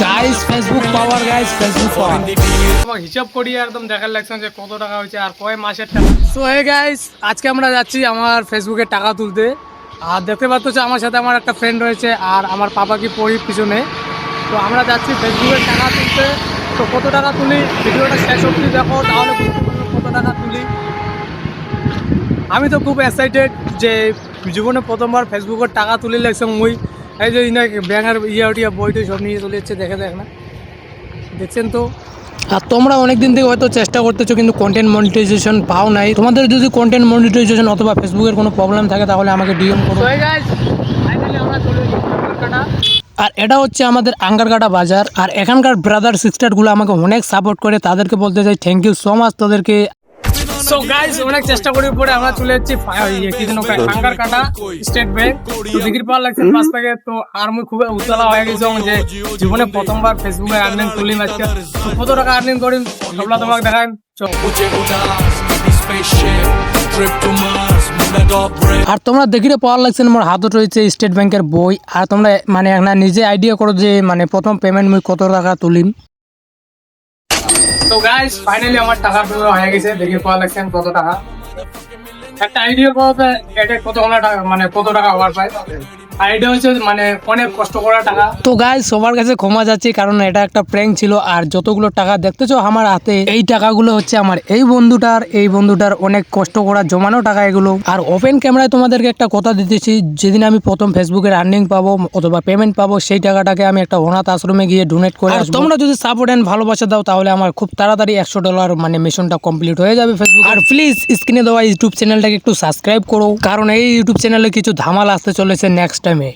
Guys Facebook পাওয়ার guys Facebook পাওয়ার তোমার হিসাব করিয়ে একদম দেখার লাগছে যে কত টাকা হয়েছে আর কয় মাসের টাকা। সো হে গাইস, আজকে আমরা যাচ্ছি আমার ফেসবুকে টাকা তুলতে। আর দেখতে পাচ্ছ আমার সাথে আমার একটা ফ্রেন্ড রয়েছে আর আমার পাপা কি পড়ি পিছনে। তো আমরা যাচ্ছি ফেসবুকে টাকা তুলতে। তো কত টাকা তুলি ভিডিওটা শেষ অবধি দেখো, তাহলে বুঝতে পারবে কত টাকা তুলি। আমি তো খুব এক্সাইটেড যে জীবনে প্রথমবার ফেসবুকের টাকা তুলে লাগছে মুই। এই যে ব্যাঙের ইয়া বইটি সব নিয়ে চলে যাচ্ছে, দেখে দেখ না, দেখছেন তো। আর তোমরা অনেকদিন থেকে হয়তো চেষ্টা করতেছো কিন্তু কন্টেন্ট মনিটাইজেশন পাও নাই। তোমাদের যদি কন্টেন্ট মনিটাইজেশন অথবা ফেসবুকের কোনো প্রবলেম থাকে তাহলে আমাকে ডিএম করো। So hey guys, finally আমরা চলে এসেছি আঙ্গারকাটা। আর এটা হচ্ছে আমাদের আঙ্গারকাটা বাজার। আর এখানকার ব্রাদার সিস্টারগুলো আমাকে অনেক সাপোর্ট করে, তাদেরকে বলতে চাই থ্যাংক ইউ সো মাচ তাদেরকে। সো গাইস, অনেক চেষ্টা করার পরে আমরা চলে যাচ্ছি আঙ্গারকাটা স্টেট ব্যাংক। তো ডিগ্রি পাওয়ার লাগছে পাঁচ থেকে। তো আর মুই খুব উতলা হয়ে গেছি যে জীবনে প্রথমবার ফেসবুকে আর্নিং তুলি আজকে। তো কত টাকা আর্নিং করি সবলা তোমাকে দেখাই। আর তোমরা দেখিতে পাওয়ার লাগছে আমার হাতত রয়েছে স্টেট ব্যাংকের বই। আর তোমরা মানে একটা নিজে আইডিয়া করো যে মানে প্রথম পেমেন্ট মুই কত টাকা তুলিম। তো গাইস, ফাইনালি আমার টাকা তোলা হয়ে গেছে। দেখি পাওয়া লাগছে কত টাকা। একটা আইডিয়া পাওয়া এটা কত টাকা, মানে কত টাকা ওভার পায়। আইডিয়া হচ্ছে মানে অনেক কষ্ট করা টাকা। তো গাইস সবার কাছে ক্ষমা যাচ্ছে, কারণ এটা একটা প্র্যাঙ্ক ছিল। আর যতগুলো টাকা দেখতেছো আমার হাতে, এই টাকাগুলো হচ্ছে আমার এই বন্ধুটার অনেক কষ্ট করা জমানো টাকা এগুলো। আর ওপেন ক্যামেরায় তোমাদেরকে একটা কথা দিতেছি, যেদিন আমি প্রথম ফেসবুকের আর্নিং পাবো অথবা পেমেন্ট পাবো, সেই টাকাটাকে আমি একটা অনাথ আশ্রমে গিয়ে ডোনেট করে আসবো। তোমরা যদি সাপোর্ট এন্ড ভালোবাসা দাও তাহলে আমার খুব তাড়াতাড়ি $100 মানে মিশনটা কমপ্লিট হয়ে যাবে ফেসবুক। আর প্লিজ স্ক্রিনে দেওয়া ইউটিউব চ্যানেলটাকে একটু সাবস্ক্রাইব করো, কারণ এই ইউটিউব চ্যানেলে কিছু ধামাল আসতে চলেছে নেক্সট টাইমে।